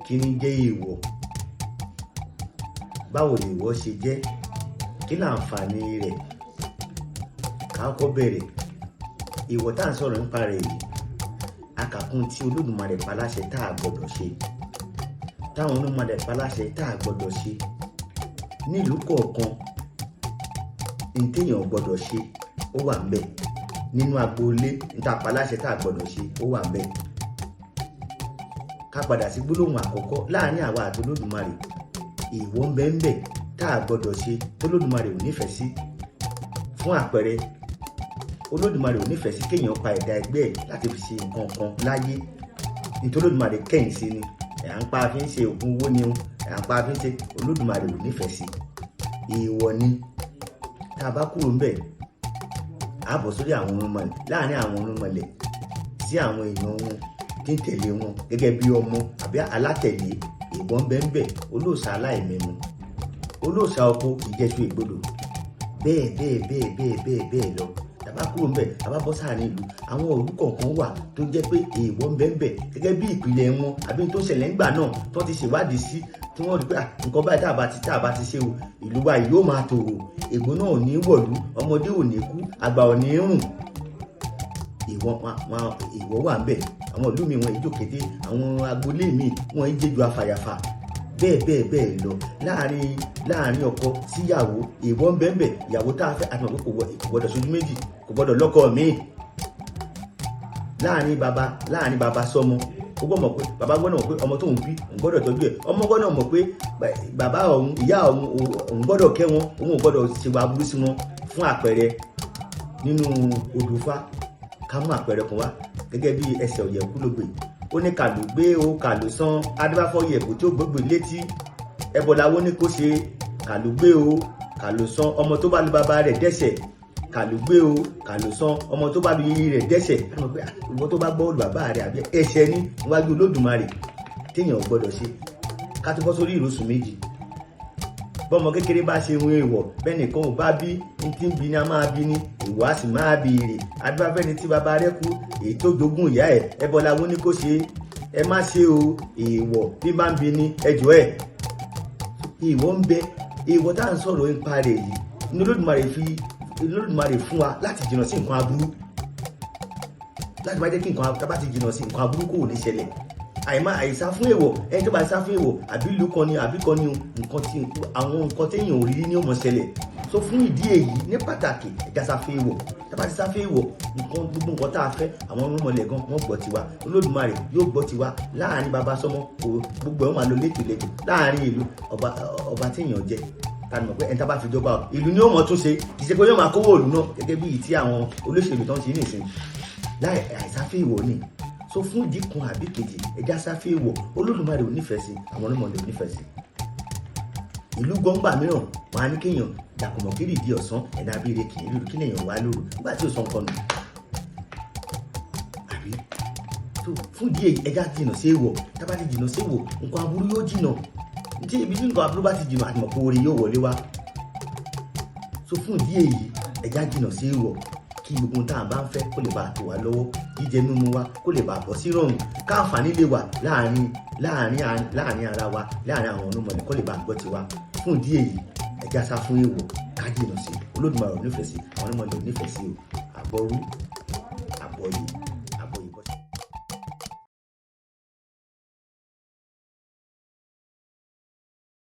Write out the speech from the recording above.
kí ni jẹ́ èèwọ̀, báwo ni èèwọ̀ ṣe jẹ́, kí ni àǹfààní rẹ̀. Ká kọ́kọ́ bẹ̀rẹ̀ èèwọ̀ tá à ń sọ̀rọ̀ nípa rẹ̀ yìí, àkàkùn tí Olódùmarè pa láṣẹ tá a gbọ́dọ̀ ṣe, táwọn Olódùmarè pa láṣẹ tá a gbọ́dọ̀ ṣe nílùú kọ̀ọ̀kan. Ní téèyàn gbọ́dọ̀ ṣe ó wà ńbẹ̀, nínú agboolé níta pa láṣẹ tá a gbọ́dọ̀ ṣe ó wà ńbẹ̀. Ká padà sí gbólóhùn àkọ́kọ́, láàrin àwa àti Olódùmarè èèwọ̀ ń bẹ ńbẹ̀ tá a gbọ́dọ̀ ṣe tÓlódùmarè ò nífẹ̀ẹ́ sí. Fún àpẹẹrẹ, Olódùmarè ò nífẹ̀ẹ́ sí kéèyàn pa ẹ̀dá ẹgbẹ́ ẹ̀ láti fi ṣe nǹkan kan láyé, nítorí Olódùmarè kẹ́yìn sí ni. À ń pa fi ń ṣe ògùn owó ni o, à ń pa fi ń ṣe, Olódùmarè ò nífẹ̀ẹ́ sí. Èèwọ̀ ni. Tá a bá kúrò ńbẹ̀, a bọ̀ sórí àwọn irúnmọlẹ̀, láàrin àwọn irúnmọlẹ̀ sí àwọn èèyàn wọn tí ń tẹ̀lé wọn gẹ́gẹ́ bí ọmọ àbí alátẹ̀lé. Èèwọ̀ ń bẹ ńbẹ̀, olóòṣà aláìmẹ̀mú, olóòṣà oko ìjẹṣu ìgbodò, bẹ́ẹ̀ lọ. Tá a bá kúrò ńbẹ̀, a bá bọ́ sáàrin ìlú, àwọn ìlú kọ̀ọ̀kan wà tó jẹ́ pé èèwọ̀ ń bẹ ńbẹ̀ gẹ́gẹ́ bí ìpìlẹ̀ wọn àbí tó ṣẹlẹ̀ ńgbà náà tó ti ṣèwádìí sí, tí wọ́n rí pé nǹkan báyìí tá a bá ti ṣe o, ìlú wa yìí yóò máa tòrò, ègbó náà ò ní wọ̀lú, ọmọdé ò ní kú, àgbà ò ní rùn. Èèwọ̀ wà ńbẹ̀. Àwọn ìlú mi wọn ìjókèdè, àwọn agboolé mi wọn ìjẹjọ afàyàfà, bẹ́ẹ̀ lọ. Láàrin ọkọ síyàwó èèwọ̀ ń bẹ ńbẹ̀. Ìyàwó tá a fẹ́ àti mọ̀ pé kò gbọdọ̀ ṣojú méjì, kò gbọdọ̀ lọ́kọ míì. Láàrin bàbá sọmọ, ó gbọ́dọ̀ mọ̀ pé bàbá gbọ́dọ̀ mọ̀ pé ọmọ tóun bí òun gbọ́dọ̀ tọ́jú ẹ̀, ọmọ gbọ́dọ̀ mọ̀ pé bàbá òun ìyá òun gbọ́dọ̀ kẹ́ wọn, òun ò gbọ́dọ̀ ṣe wà burú sí wọn. Fún àpẹẹrẹ, nínú Odùfá, ká mú àpẹẹrẹ kan wá gẹ́gẹ́ bí ẹsẹ̀ ọ̀yẹ̀kú ló gbé. Ó ní kàlù gbé o kàlù san, adébáfọ́ yẹ̀kú tí ó gbógbè létí, ẹbọ làwọn ní kó ṣe. Kàlù gbé o kàlù san, ọmọ tó bá lu bàbá rẹ̀ dẹ́ṣẹ̀. Kàlù gbé o kàlù san, ọmọ tó bá lu yìí rẹ̀ dẹ́ṣẹ̀. Ká mọ̀ pé ìwọ tó bá gbọ́ lu bàbá rẹ̀ àbí ẹ̀ṣẹ̀ ní níwájú Olódùmarè téèyàn gbọ́dọ̀ ṣe. Ká tó bọ́ sórí ìrosùn méjì. Bọ́mọ kékeré bá ṣe ohun èèwọ̀, bẹ́ẹ̀ nìkan ò bá bí, ní tí ń bí ni a máa bí ní, èèwọ̀ á sì máa bí ire. Adébáfẹ́ni tí bàbá rẹ̀ kú, èyí tó jogún ìyá ẹ̀, ẹbọ làwọn ní kó ṣe. Ẹ má ṣe o, èèwọ̀ bí bá ń bí ní ẹjọ́ ẹ̀. Èèwọ̀ ń bẹ. Èèwọ̀ tá à ń sọ̀rọ̀ nípa rẹ̀ yìí ní Olódùmarè fún wa láti jìnnà sí nǹkan aburú, láti má jẹ́ kí nǹkan tá bá ti jìnnà sí nǹkan aburú kò ní ṣẹlẹ̀. Àìsá fún èèwọ̀, ẹni tó bá sá fún èèwọ̀ àbí ìlú kan ni àbí kan ni àwọn nǹkan téèyàn ò rí ní ó mọ ṣẹlẹ̀. So fún ìdí èyí ní pàtàkì ẹ̀já sá fún èèwọ̀. Tá bá ti sá fún èèwọ̀, gbogbo nǹkan tá a fẹ́, àwọn irúnmọlẹ̀ gan wọ́n gbọ́ tiwa, Olódùmarè yóò gbọ́ tiwa. Láàrin bàbá sọmọ, gbogbo ẹ̀ wọ́n máa lọ létò láàrin ìlú. Ọba téèyàn jẹ, ká mọ̀ pé ẹni tá bá fi jọba ìlú ni ó mọ̀ tún ṣe, kì í ṣe pé yóò máa kówó ìlú náà gẹ́gẹ́ bí ìtí àwọn olóṣèlú tó ń ṣe nìsín. Àìsáfẹ́ èèwọ̀ ni. So fún ìdí kan àbí kejì, ẹja sáfẹ́ èèwọ̀, Olódùmarè ò nífẹ̀ẹ́ sí, àwọn Olódùmarè ò nífẹ̀ẹ́ sí. Ìlú gbọ́ngbà mìíràn wọn á ní kéèyàn dàkùmọ̀ kiri ìdí ọ̀sán, ẹ̀dá abíire kì í lù kí lèèyàn wá lóru nígbà tí ò sọ nǹkan nù. Àbí so fún ìdí èyí ẹja jìnnà sí èèwọ̀. Tá bá ti jìnnà sí èèwọ̀, nǹkan aburú yóò jìnnà. Ibi tí nǹkan aburú bá ti jìnnà, àti mọ̀ pé oore yóò wọlé wá. So fún ìdí èyí ẹja jìnnà sí èèwọ̀, kí gbogbo tá à bá ń fẹ́ kó lè bá a tó wa lọ́wọ́, jíjẹ mímu wa kó lè bá a bọ́ sí rọrùn, káǹfààní lè wà láàrin ara wa, láàrin àwọn irúnmọlẹ̀ kó lè bá a gbọ́ tiwa. Fún ìdí èyí ẹja sá fún èèwọ̀, ká jìnnà sí. Olódùmarè ò nífẹ̀ẹ́ sí, àwọn irúnmọlẹ̀ ò nífẹ̀ẹ́ sí o. Àbọ̀rú àbọ̀yè.